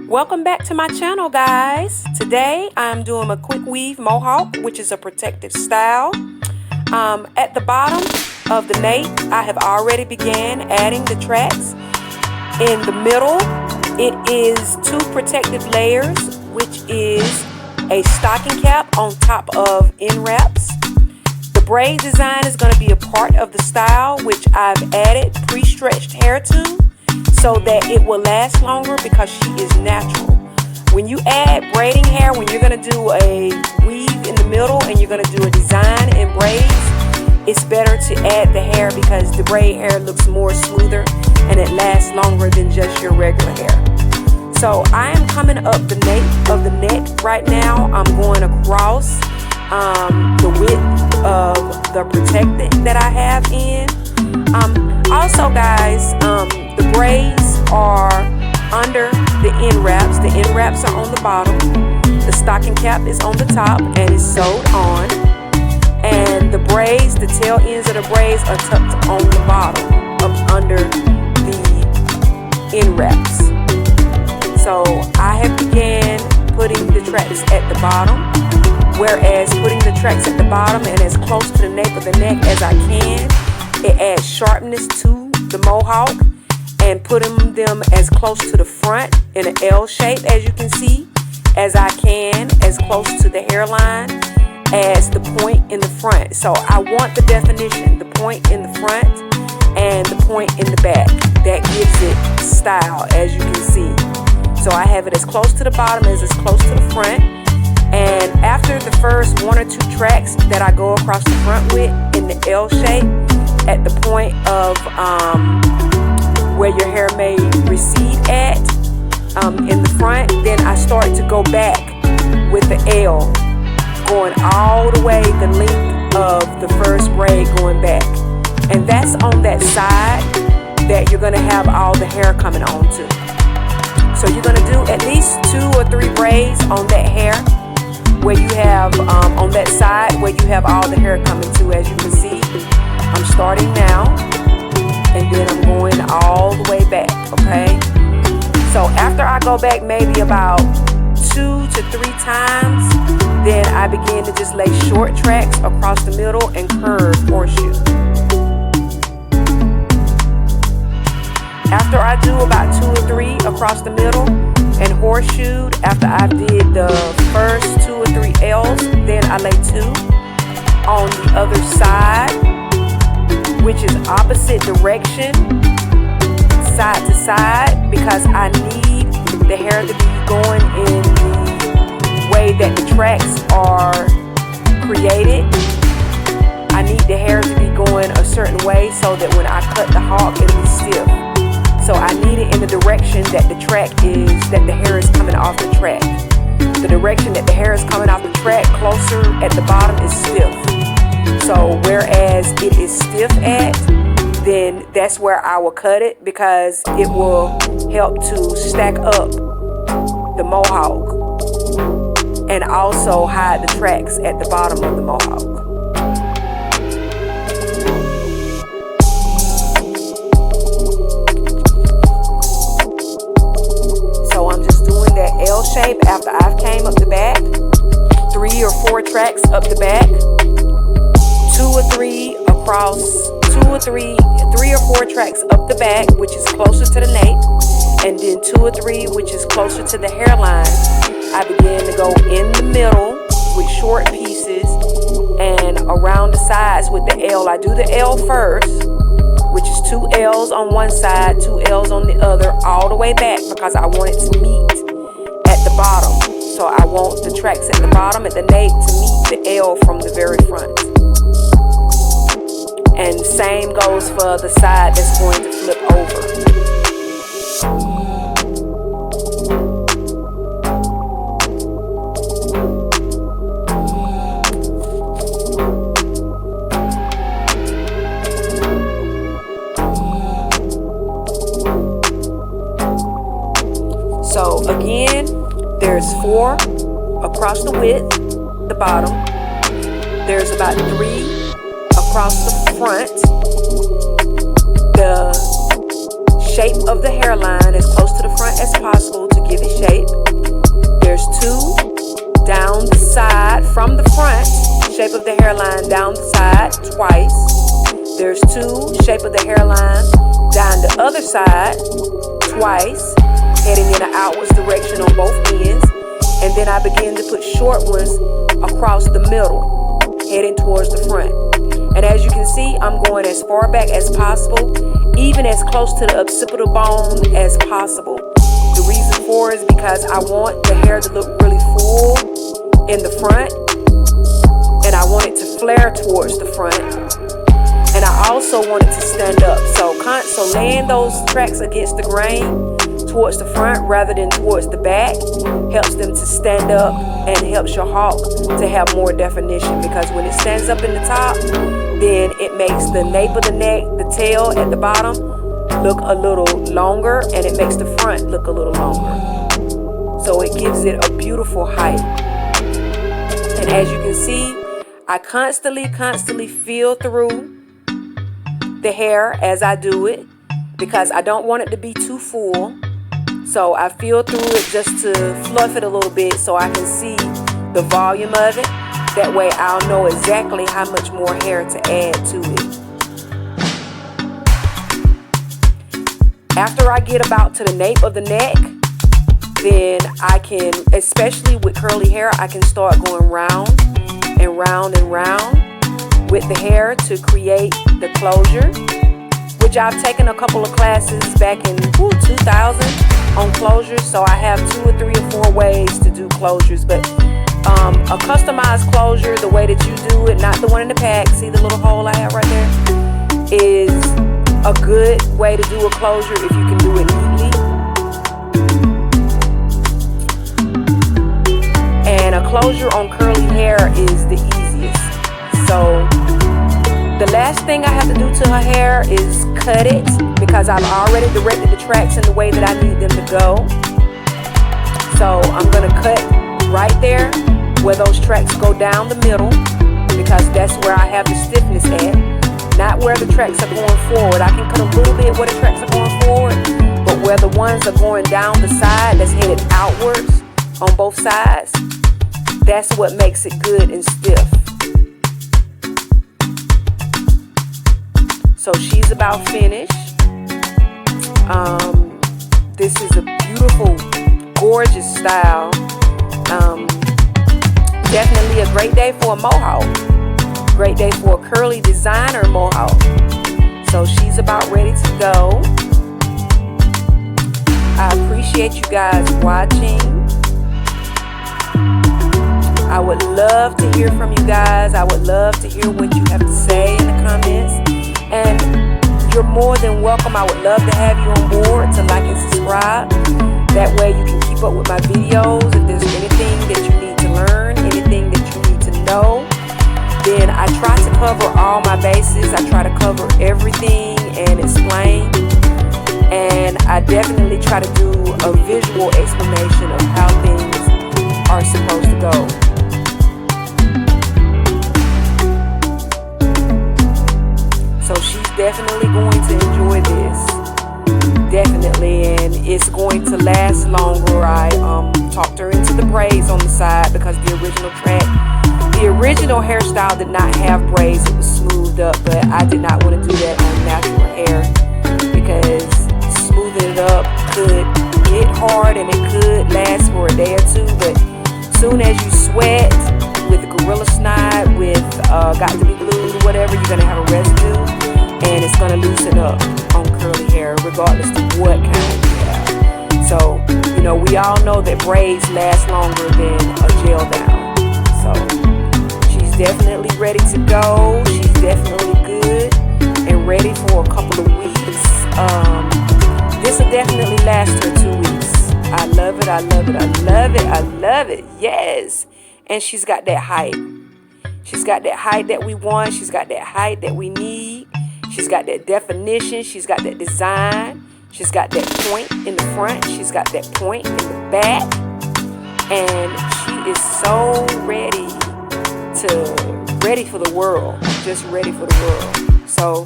Welcome back to my channel, guys. Today I'm doing a Quickweave Mohawk, which is a protective style. At the bottom of the nape, I have already began adding the tracks. In the middle, it is two protective layers, which is a stocking cap on top of end wraps. The braid design is going to be a part of the style, which I've added pre-stretched hair to, so that it will last longer because she is natural. When you add braiding hair, when you're going to do a weave in the middle and you're going to do a design in braids, it's better to add the hair because the braid hair looks more smoother and it lasts longer than just your regular hair. So I am coming up the nape of the neck right now. I'm going across the width of the protectant that I have in. Also, guys, the braids are under the end wraps. The end wraps are on the bottom. The stocking cap is on the top and is sewed on. And the braids, the tail ends of the braids are tucked on the bottom, up under the end wraps. So I have began putting the tracks at the bottom, whereas putting the tracks at the bottom and as close to the nape of the neck as I can, it adds sharpness to the mohawk, and putting them as close to the front in an L shape, as you can see, as I can, as close to the hairline as the point in the front. So I want the definition, the point in the front and the point in the back. That gives it style, as you can see. So I have it as close to the bottom as it's close to the front. And after the first one or two tracks that I go across the front with in the L shape, at the point of where your hair may recede at in the front, then I start to go back with the L, going all the way the length of the first braid going back. And that's on that side that you're going to have all the hair coming onto. So you're going to do at least 2 or 3 braids on that hair where you have on that side where you have all the hair coming to, as you can see. I'm starting now, and then I'm going all the way back, okay? So after I go back maybe about 2 to 3 times, then I begin to just lay short tracks across the middle and curve horseshoe. After I do about 2 or 3 across the middle and horseshoed, after I did the first 2 or 3 L's, then I lay 2 on the other side, which is opposite direction, side to side, because I need the hair to be going in the way that the tracks are created. I need the hair to be going a certain way so that when I cut the hawk, it'll be stiff. So I need it in the direction that the track is, that the hair is coming off the track. The direction that the hair is coming off the track, closer at the bottom, is stiff. So whereas it is stiff at, then that's where I will cut it, because it will help to stack up the mohawk and also hide the tracks at the bottom of the mohawk. So I'm just doing that L shape after I've came up the back, 3 or 4 tracks up the back, 2 or 3 across, 3 or 4 tracks up the back, which is closer to the nape, and then 2 or 3 which is closer to the hairline. I begin to go in the middle with short pieces and around the sides with the L. I do the L first, which is 2 L's on one side, 2 L's on the other, all the way back, because I want it to meet at the bottom. So I want the tracks at the bottom at the nape to meet the L from the very front. And same goes for the side that's going to flip over. So again, there's 4 across the width, the bottom. There's about 3 across the front. The shape of the hairline as close to the front as possible to give it shape. shape of the hairline down the side twice. There's 2, shape of the hairline down the other side twice, heading in an outwards direction on both ends. And then I begin to put short ones across the middle, heading towards the front. And as you can see, I'm going as far back as possible, even as close to the occipital bone as possible. The reason for is because I want the hair to look really full in the front, and I want it to flare towards the front, and I also want it to stand up. So laying those tracks against the grain towards the front rather than towards the back helps them to stand up and helps your hawk to have more definition, because when it stands up in the top, then it makes the nape of the neck, the tail at the bottom, look a little longer, and it makes the front look a little longer. So it gives it a beautiful height. And as you can see, I constantly feel through the hair as I do it, because I don't want it to be too full. So I feel through it just to fluff it a little bit so I can see the volume of it. That way I'll know exactly how much more hair to add to it. After I get about to the nape of the neck, then I can, especially with curly hair, I can start going round and round and round with the hair to create the closure, which I've taken a couple of classes back in 2000 on closures. So I have 2 or 3 or 4 ways to do closures, but a customized closure, the way that you do it, not the one in the pack, see the little hole I have right there, is a good way to do a closure if you can do it neatly. And a closure on curly hair is the easiest. So the last thing I have to do to her hair is cut it, because I've already directed the tracks in the way that I need them to go. So I'm going to cut right there where those tracks go down the middle, because that's where I have the stiffness at, not where the tracks are going forward. I can cut a little bit where the tracks are going forward, but where the ones are going down the side that's headed outwards on both sides, that's what makes it good and stiff. So she's about finished. This is a beautiful, gorgeous style. Definitely a great day for a mohawk. Great day for a curly designer mohawk. So she's about ready to go. I appreciate you guys watching. I would love to hear from you guys. I would love to hear what you have to say in the comments. And you're more than welcome. I would love to have you on board to like and subscribe. That way you can keep up with my videos. If there's anything that you need to learn, anything that you need to know, then I try to cover all my bases. I try to cover everything and explain. And I definitely try to do a visual explanation of how things are supposed to go. So she's definitely going to enjoy this. Definitely, and it's going to last longer. I talked her into the braids on the side, because the original hairstyle did not have braids. It was smoothed up, but I did not want to do that on natural hair, because smoothing it up could get hard and it could last for a day or two. But soon as you sweat with Gorilla Snide, with Got to Be Glued or whatever, you're going to have a residue, and it's going to loosen up on curly hair regardless of what kind of hair. So, you know, we all know that braids last longer than a gel down. So she's definitely ready to go. She's definitely good and ready for a couple of weeks. This will definitely last her 2 weeks. I love it, I love it, I love it, I love it. Yes. And she's got that height. She's got that height that we want. She's got that height that we need. She's got that definition. She's got that design. She's got that point in the front. She's got that point in the back. And she is so ready for the world. Just ready for the world. So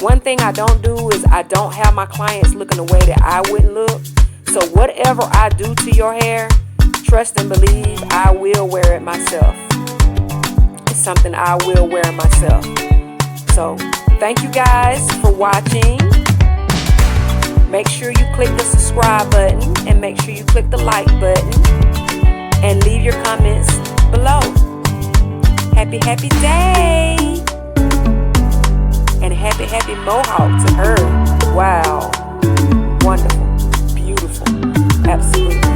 one thing I don't do is I don't have my clients looking the way that I wouldn't look. So whatever I do to your hair, trust and believe I will wear it myself. It's something I will wear myself. So thank you guys for watching. Make sure you click the subscribe button and make sure you click the like button and leave your comments below. Happy day and happy Mohawk to her. Wow, wonderful, beautiful, absolutely.